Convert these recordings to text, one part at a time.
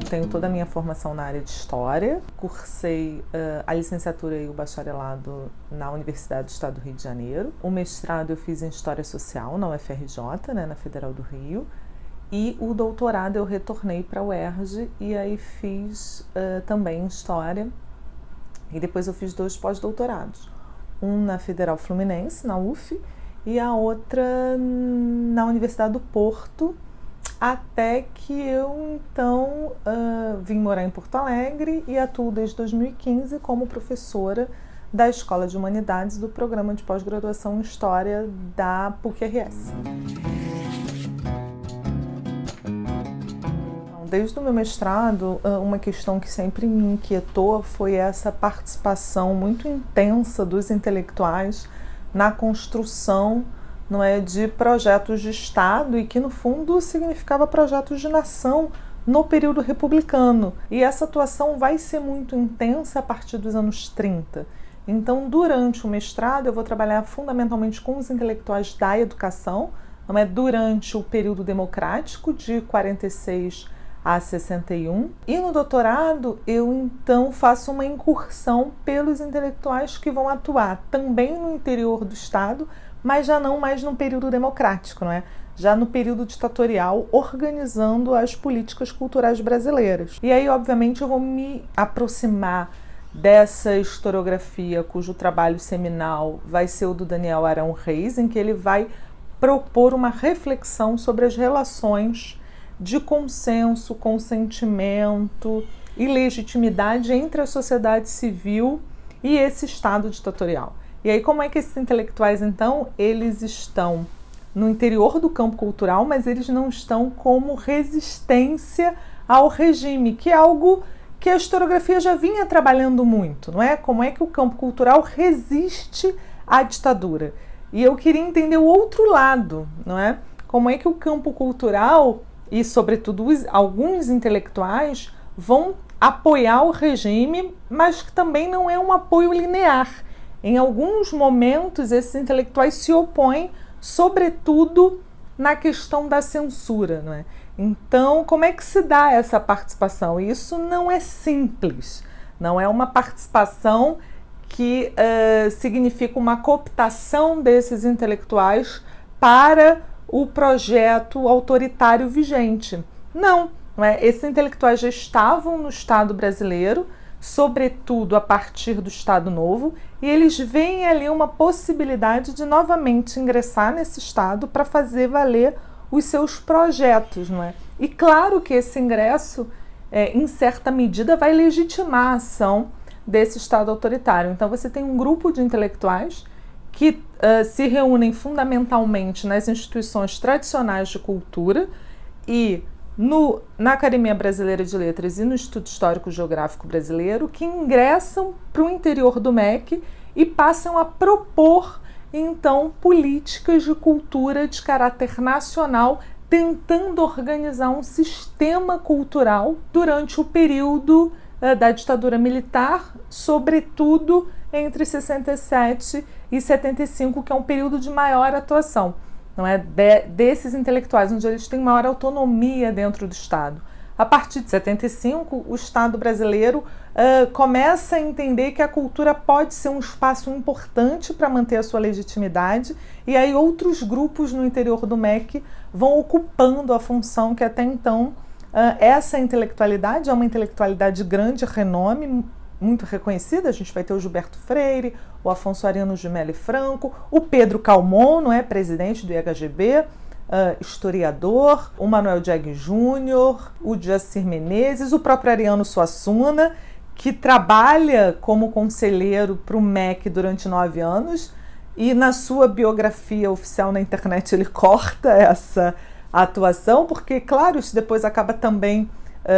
tenho toda a minha formação na área de História, cursei a licenciatura e o bacharelado na Universidade do Estado do Rio de Janeiro. O mestrado eu fiz em História Social na UFRJ, né, na Federal do Rio, e o doutorado eu retornei para a UERJ e aí fiz também História, e depois eu fiz 2 pós-doutorados, um na Federal Fluminense, na UF, e a outra na Universidade do Porto, até que eu então vim morar em Porto Alegre e atuo desde 2015 como professora da Escola de Humanidades do Programa de Pós-Graduação em História da PUC-RS. Desde o meu mestrado, uma questão que sempre me inquietou foi essa participação muito intensa dos intelectuais na construção, não é, de projetos de Estado e que no fundo significava projetos de nação no período republicano. E essa atuação vai ser muito intensa a partir dos anos 30. Então, durante o mestrado, eu vou trabalhar fundamentalmente com os intelectuais da educação, não é, durante o período democrático de 46 a 61. E no doutorado, eu então faço uma incursão pelos intelectuais que vão atuar também no interior do Estado, mas já não mais no período democrático, não é? Já no período ditatorial, organizando as políticas culturais brasileiras. E aí, obviamente, eu vou me aproximar dessa historiografia, cujo trabalho seminal vai ser o do Daniel Arão Reis, em que ele vai propor uma reflexão sobre as relações de consenso, consentimento e legitimidade entre a sociedade civil e esse Estado ditatorial. E aí, como é que esses intelectuais, então, eles estão no interior do campo cultural, mas eles não estão como resistência ao regime, que é algo que a historiografia já vinha trabalhando muito, não é? Como é que o campo cultural resiste à ditadura? E eu queria entender o outro lado, não é? Como é que o campo cultural e, sobretudo, alguns intelectuais vão apoiar o regime, mas que também não é um apoio linear. Em alguns momentos, esses intelectuais se opõem, sobretudo na questão da censura, não é? Então, como é que se dá essa participação? Isso não é simples, não é uma participação que significa uma cooptação desses intelectuais para o projeto autoritário vigente. Não é? Esses intelectuais já estavam no Estado brasileiro, sobretudo a partir do Estado Novo, e eles veem ali uma possibilidade de novamente ingressar nesse Estado para fazer valer os seus projetos, não é? E claro que esse ingresso, em certa medida, vai legitimar a ação desse Estado autoritário. Então você tem um grupo de intelectuais que se reúnem fundamentalmente nas instituições tradicionais de cultura e na Academia Brasileira de Letras e no Instituto Histórico Geográfico Brasileiro, que ingressam para o interior do MEC e passam a propor, então, políticas de cultura de caráter nacional, tentando organizar um sistema cultural durante o período da ditadura militar, sobretudo entre 67 e 75, que é um período de maior atuação, não é, desses intelectuais, onde eles têm maior autonomia dentro do Estado. A partir de 75, o Estado brasileiro começa a entender que a cultura pode ser um espaço importante para manter a sua legitimidade, e aí outros grupos no interior do MEC vão ocupando a função que até então essa intelectualidade é uma intelectualidade de grande renome, muito reconhecida. A gente vai ter o Gilberto Freire, o Afonso Arinos de Melo e Franco, o Pedro Calmon, não é, presidente do IHGB, historiador, o Manuel Jag Júnior, o Jacir Menezes, o próprio Ariano Suassuna, que trabalha como conselheiro para o MEC durante 9 anos, e na sua biografia oficial na internet ele corta essa atuação, porque, claro, isso depois acaba também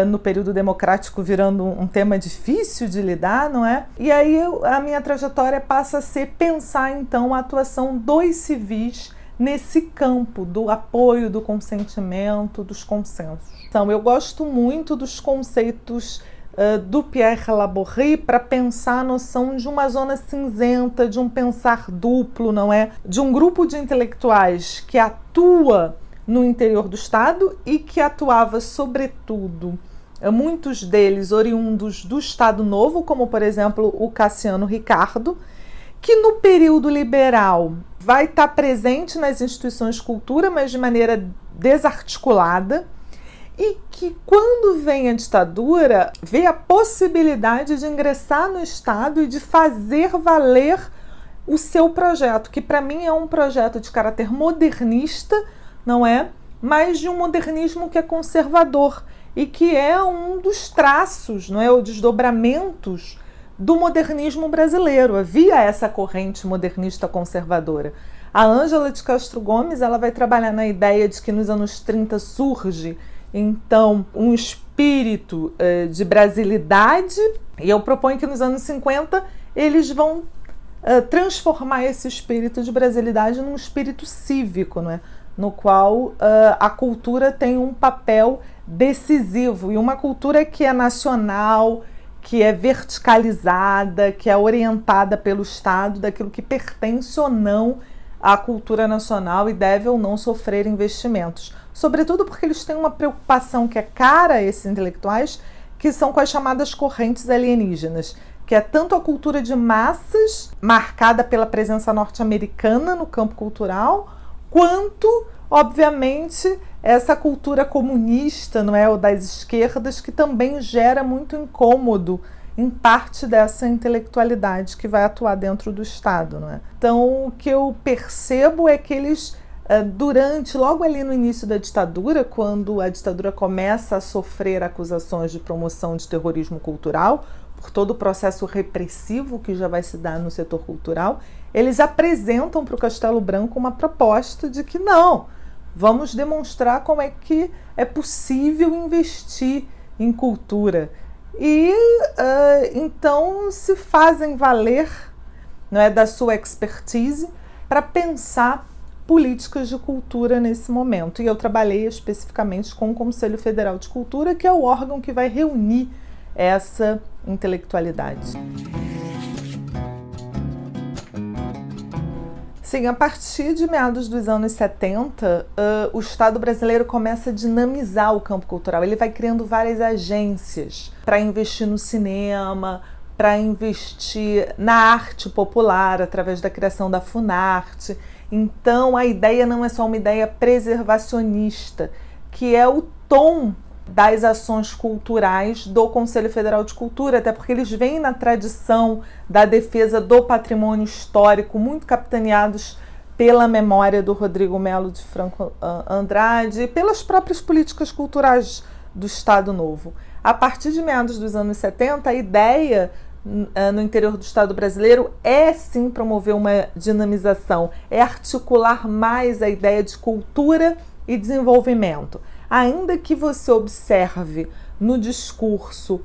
no período democrático virando um tema difícil de lidar, não é? E aí a minha trajetória passa a ser pensar, então, a atuação dos civis nesse campo do apoio, do consentimento, dos consensos. Então, eu gosto muito dos conceitos do Pierre Laborie para pensar a noção de uma zona cinzenta, de um pensar duplo, não é? De um grupo de intelectuais que atua no interior do Estado e que atuava, sobretudo, muitos deles oriundos do Estado Novo, como por exemplo o Cassiano Ricardo, que no período liberal vai estar presente nas instituições de cultura, mas de maneira desarticulada, e que quando vem a ditadura, vê a possibilidade de ingressar no Estado e de fazer valer o seu projeto, que para mim é um projeto de caráter modernista, não é? Mas de um modernismo que é conservador e que é um dos traços, não é? Ou desdobramentos do modernismo brasileiro. Havia essa corrente modernista conservadora. A Ângela de Castro Gomes, ela vai trabalhar na ideia de que nos anos 30 surge, então, um espírito de brasilidade, e eu proponho que nos anos 50 eles vão transformar esse espírito de brasilidade num espírito cívico, não é? No qual a cultura tem um papel decisivo, e uma cultura que é nacional, que é verticalizada, que é orientada pelo Estado, daquilo que pertence ou não à cultura nacional e deve ou não sofrer investimentos. Sobretudo porque eles têm uma preocupação que é cara a esses intelectuais, que são com as chamadas correntes alienígenas, que é tanto a cultura de massas, marcada pela presença norte-americana no campo cultural, quanto, obviamente, essa cultura comunista, não é, ou das esquerdas, que também gera muito incômodo em parte dessa intelectualidade que vai atuar dentro do Estado, não é? Então, o que eu percebo é que eles, logo ali no início da ditadura, quando a ditadura começa a sofrer acusações de promoção de terrorismo cultural, por todo o processo repressivo que já vai se dar no setor cultural, eles apresentam para o Castelo Branco uma proposta de que não, vamos demonstrar como é que é possível investir em cultura. E então se fazem valer, não é, da sua expertise para pensar políticas de cultura nesse momento. E eu trabalhei especificamente com o Conselho Federal de Cultura, que é o órgão que vai reunir essa intelectualidade. Sim, a partir de meados dos anos 70, o Estado brasileiro começa a dinamizar o campo cultural. Ele vai criando várias agências para investir no cinema, para investir na arte popular, através da criação da Funarte. Então, a ideia não é só uma ideia preservacionista, que é o tom das ações culturais do Conselho Federal de Cultura, até porque eles vêm na tradição da defesa do patrimônio histórico, muito capitaneados pela memória do Rodrigo Melo de Franco Andrade e pelas próprias políticas culturais do Estado Novo. A partir de meados dos anos 70, a ideia no interior do Estado brasileiro é sim promover uma dinamização, é articular mais a ideia de cultura e desenvolvimento. Ainda que você observe no discurso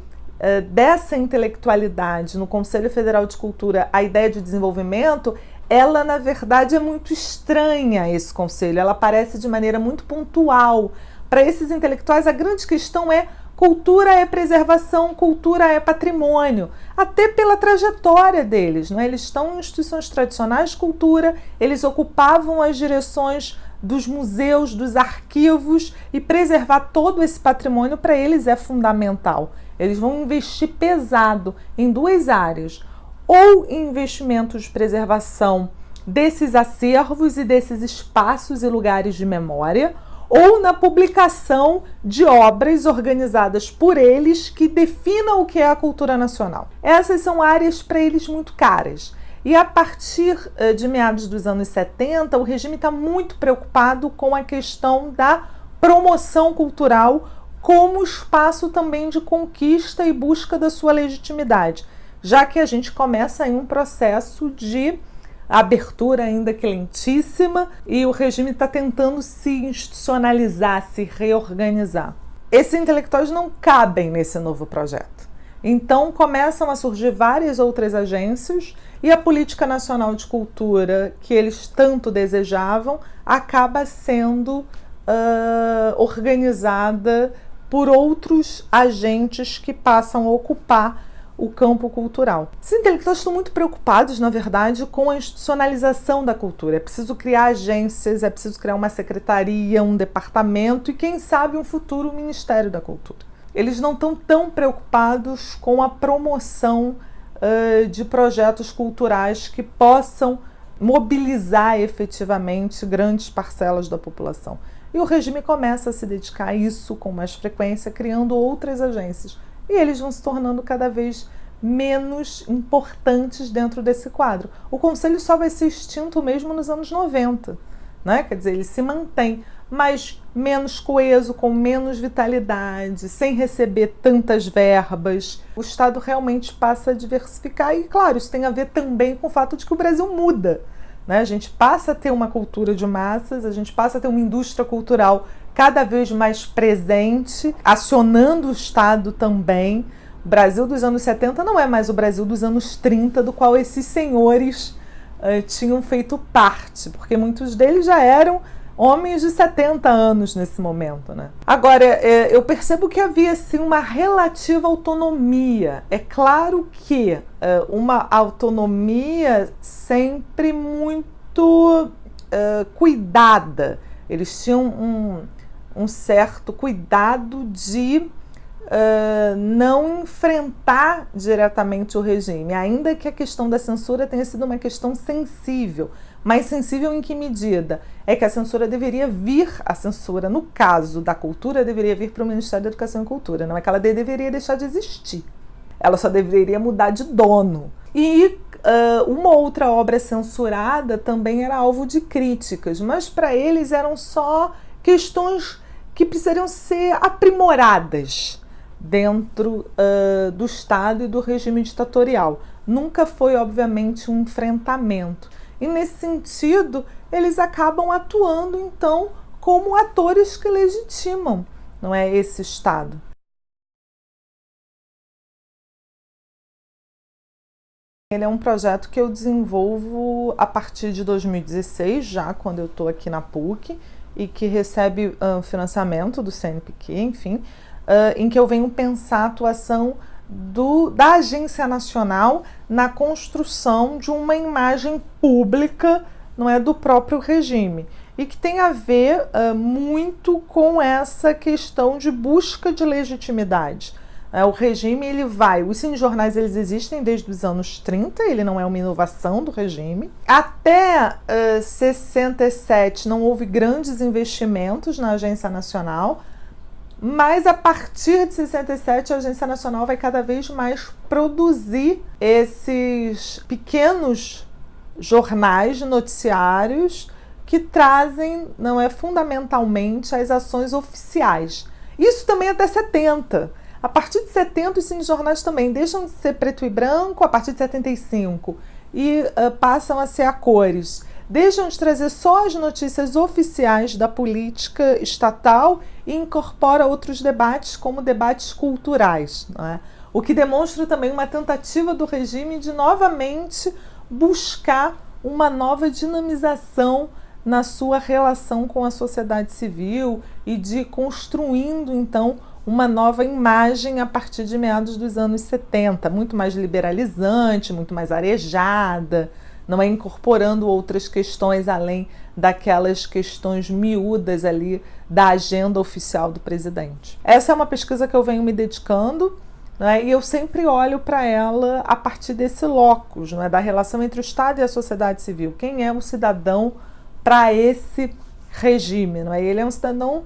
dessa intelectualidade no Conselho Federal de Cultura a ideia de desenvolvimento, ela na verdade é muito estranha a esse conselho, ela aparece de maneira muito pontual. Para esses intelectuais a grande questão é cultura é preservação, cultura é patrimônio, até pela trajetória deles, não é? Eles estão em instituições tradicionais de cultura, eles ocupavam as direções dos museus, dos arquivos, e preservar todo esse patrimônio para eles é fundamental. Eles vão investir pesado em duas áreas, ou em investimentos de preservação desses acervos e desses espaços e lugares de memória, ou na publicação de obras organizadas por eles que definam o que é a cultura nacional. Essas são áreas para eles muito caras. E a partir de meados dos anos 70, o regime está muito preocupado com a questão da promoção cultural como espaço também de conquista e busca da sua legitimidade, já que a gente começa em um processo de abertura ainda que lentíssima e o regime está tentando se institucionalizar, se reorganizar. Esses intelectuais não cabem nesse novo projeto. Então começam a surgir várias outras agências e a Política Nacional de Cultura, que eles tanto desejavam, acaba sendo organizada por outros agentes que passam a ocupar o campo cultural. Os intelectuais estão muito preocupados, na verdade, com a institucionalização da cultura. É preciso criar agências, é preciso criar uma secretaria, um departamento e, quem sabe, um futuro Ministério da Cultura. eles não estão tão preocupados com a promoção de projetos culturais que possam mobilizar efetivamente grandes parcelas da população. E o regime começa a se dedicar a isso com mais frequência, criando outras agências. E eles vão se tornando cada vez menos importantes dentro desse quadro. O Conselho só vai ser extinto mesmo nos anos 90, né? Quer dizer, ele se mantém, mas menos coeso, com menos vitalidade, sem receber tantas verbas. O Estado realmente passa a diversificar e, claro, isso tem a ver também com o fato de que o Brasil muda, né? A gente passa a ter uma cultura de massas, a gente passa a ter uma indústria cultural cada vez mais presente, acionando o Estado também. O Brasil dos anos 70 não é mais o Brasil dos anos 30, do qual esses senhores tinham feito parte, porque muitos deles já eram homens de 70 anos nesse momento, né? Agora, eu percebo que havia assim, uma relativa autonomia. É claro que uma autonomia sempre muito cuidada. Eles tinham um certo cuidado de não enfrentar diretamente o regime, ainda que a questão da censura tenha sido uma questão sensível. Mas sensível em que medida? É que a censura, no caso da cultura, deveria vir para o Ministério da Educação e Cultura. Não é que ela deveria deixar de existir. Ela só deveria mudar de dono. E uma outra obra censurada também era alvo de críticas, mas para eles eram só questões que precisariam ser aprimoradas dentro do Estado e do regime ditatorial. Nunca foi, obviamente, um enfrentamento. E, nesse sentido, eles acabam atuando, então, como atores que legitimam, não é, esse Estado. Ele é um projeto que eu desenvolvo a partir de 2016, já quando eu estou aqui na PUC, e que recebe financiamento do CNPq, enfim, em que eu venho pensar a atuação da Agência Nacional na construção de uma imagem pública, não é, do próprio regime, e que tem a ver muito com essa questão de busca de legitimidade. O regime, os cinejornais, eles existem desde os anos 30, ele não é uma inovação do regime. Até 67 não houve grandes investimentos na Agência Nacional, mas a partir de 67 a Agência Nacional vai cada vez mais produzir esses pequenos jornais, noticiários, que trazem, não é, fundamentalmente as ações oficiais. Isso também até 70. A partir de 70 os cinejornais também deixam de ser preto e branco a partir de 75 e passam a ser a cores. Deixam de trazer só as notícias oficiais da política estatal e incorpora outros debates, como debates culturais, não é? O que demonstra também uma tentativa do regime de novamente buscar uma nova dinamização na sua relação com a sociedade civil e de construindo, então, uma nova imagem a partir de meados dos anos 70, muito mais liberalizante, muito mais arejada, não é, incorporando outras questões além daquelas questões miúdas ali da agenda oficial do presidente. Essa é uma pesquisa que eu venho me dedicando, né, e eu sempre olho para ela a partir desse locus, né, da relação entre o Estado e a sociedade civil. Quem é o cidadão para esse regime? Não é? Ele é um cidadão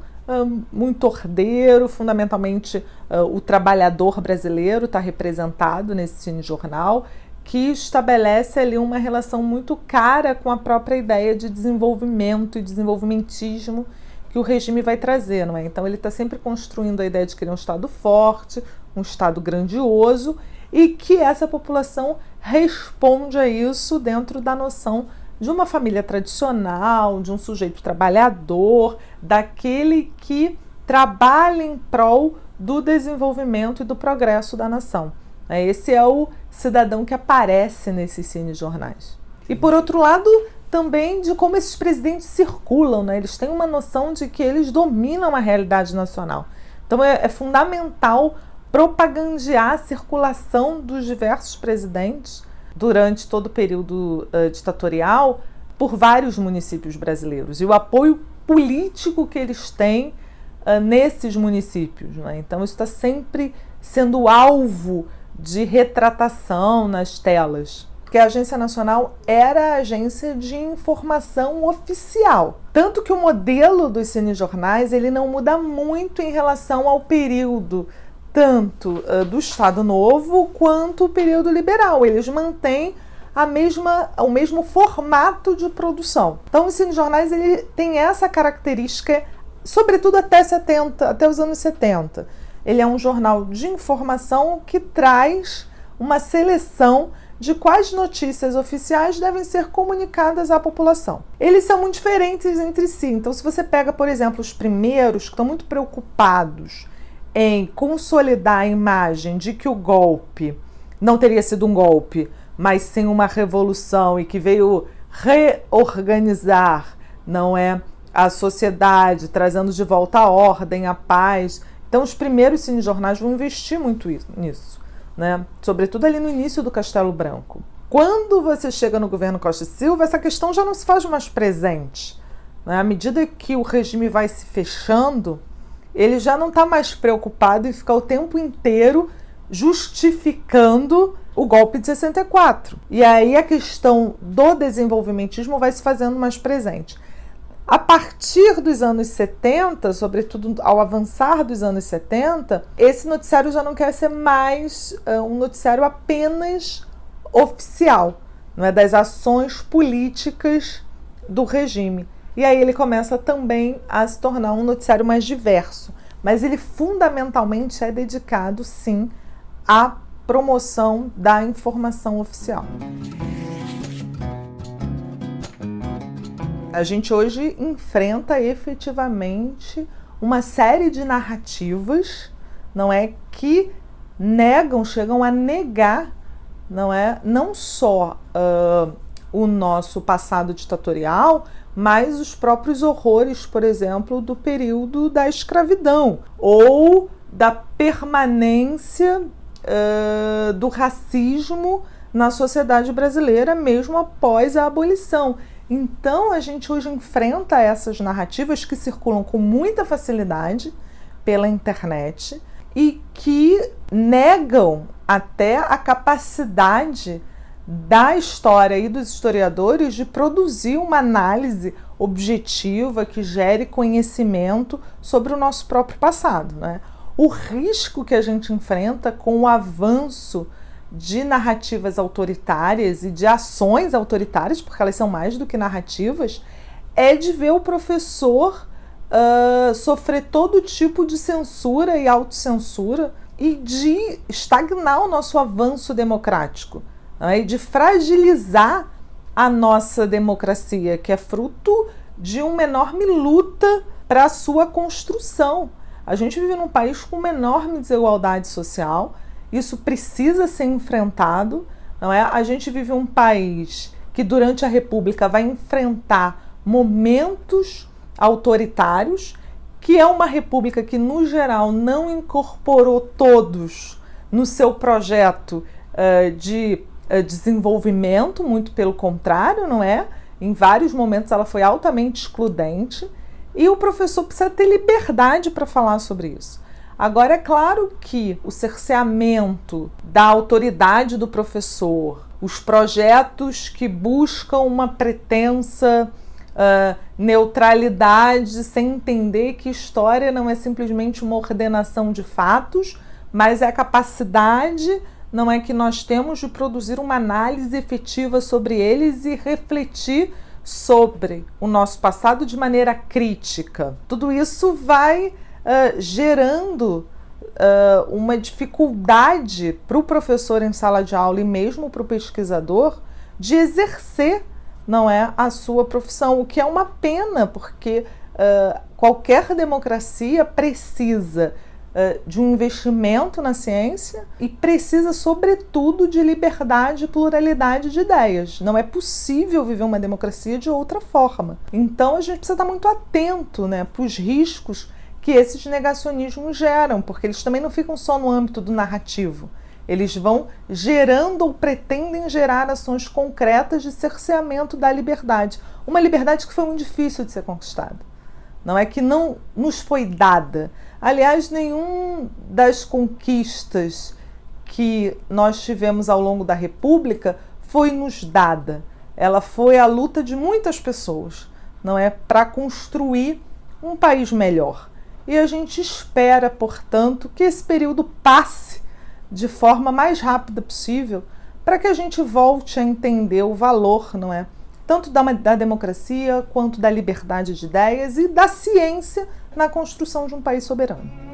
muito ordeiro, fundamentalmente o trabalhador brasileiro está representado nesse cinejornal, que estabelece ali uma relação muito cara com a própria ideia de desenvolvimento e desenvolvimentismo que o regime vai trazer, não é? Então ele está sempre construindo a ideia de criar um Estado forte, um Estado grandioso, e que essa população responde a isso dentro da noção de uma família tradicional, de um sujeito trabalhador, daquele que trabalha em prol do desenvolvimento e do progresso da nação. Esse é o cidadão que aparece nesses cinejornais. E, por outro lado, também de como esses presidentes circulam, né? Eles têm uma noção de que eles dominam a realidade nacional. Então é fundamental propagandear a circulação dos diversos presidentes durante todo o período ditatorial por vários municípios brasileiros. E o apoio político que eles têm nesses municípios, né? Então isso está sempre sendo alvo de retratação nas telas. Porque a Agência Nacional era a agência de informação oficial. Tanto que o modelo dos cinejornais ele não muda muito em relação ao período tanto do Estado Novo quanto o período liberal. Eles mantêm o mesmo formato de produção. Então, os cinejornais ele tem essa característica, sobretudo até os anos 70. Ele é um jornal de informação que traz uma seleção de quais notícias oficiais devem ser comunicadas à população. Eles são muito diferentes entre si. Então, se você pega, por exemplo, os primeiros que estão muito preocupados em consolidar a imagem de que o golpe não teria sido um golpe, mas sim uma revolução e que veio reorganizar, não é, a sociedade, trazendo de volta a ordem, a paz. Então, os primeiros cinejornais vão investir muito nisso. Né? Sobretudo ali no início do Castelo Branco. Quando você chega no governo Costa e Silva, essa questão já não se faz mais presente. Né? À medida que o regime vai se fechando, ele já não está mais preocupado em ficar o tempo inteiro justificando o golpe de 64. E aí a questão do desenvolvimentismo vai se fazendo mais presente. A partir dos anos 70, sobretudo ao avançar dos anos 70, esse noticiário já não quer ser mais um noticiário apenas oficial, não é, das ações políticas do regime. E aí ele começa também a se tornar um noticiário mais diverso. Mas ele fundamentalmente é dedicado, sim, à promoção da informação oficial. A gente hoje enfrenta efetivamente uma série de narrativas, não é, que chegam a negar, não só o nosso passado ditatorial, mas os próprios horrores, por exemplo, do período da escravidão ou da permanência do racismo na sociedade brasileira, mesmo após a abolição. Então, a gente hoje enfrenta essas narrativas que circulam com muita facilidade pela internet e que negam até a capacidade da história e dos historiadores de produzir uma análise objetiva que gere conhecimento sobre o nosso próprio passado, né? O risco que a gente enfrenta com o avanço de narrativas autoritárias e de ações autoritárias, porque elas são mais do que narrativas, é de ver o professor sofrer todo tipo de censura e autocensura e de estagnar o nosso avanço democrático, né? E de fragilizar a nossa democracia, que é fruto de uma enorme luta para a sua construção. A gente vive num país com uma enorme desigualdade social. Isso precisa ser enfrentado, não é? A gente vive um país que durante a República vai enfrentar momentos autoritários, que é uma república que, no geral, não incorporou todos no seu projeto de desenvolvimento, muito pelo contrário, não é? Em vários momentos ela foi altamente excludente e o professor precisa ter liberdade para falar sobre isso. Agora, é claro que o cerceamento da autoridade do professor, os projetos que buscam uma pretensa neutralidade, sem entender que história não é simplesmente uma ordenação de fatos, mas é a capacidade, não é, que nós temos de produzir uma análise efetiva sobre eles e refletir sobre o nosso passado de maneira crítica. Tudo isso vai gerando uma dificuldade para o professor em sala de aula e mesmo para o pesquisador de exercer, não é, a sua profissão, o que é uma pena, porque qualquer democracia precisa de um investimento na ciência e precisa, sobretudo, de liberdade e pluralidade de ideias. Não é possível viver uma democracia de outra forma. Então, a gente precisa estar muito atento, né, para os riscos que esses negacionismos geram, porque eles também não ficam só no âmbito do narrativo. Eles vão gerando ou pretendem gerar ações concretas de cerceamento da liberdade. Uma liberdade que foi muito difícil de ser conquistada. não é que não nos foi dada. Aliás, nenhum das conquistas que nós tivemos ao longo da República foi nos dada. Ela foi a luta de muitas pessoas, não é, para construir um país melhor. E a gente espera, portanto, que esse período passe de forma mais rápida possível para que a gente volte a entender o valor, não é, tanto da democracia quanto da liberdade de ideias e da ciência na construção de um país soberano.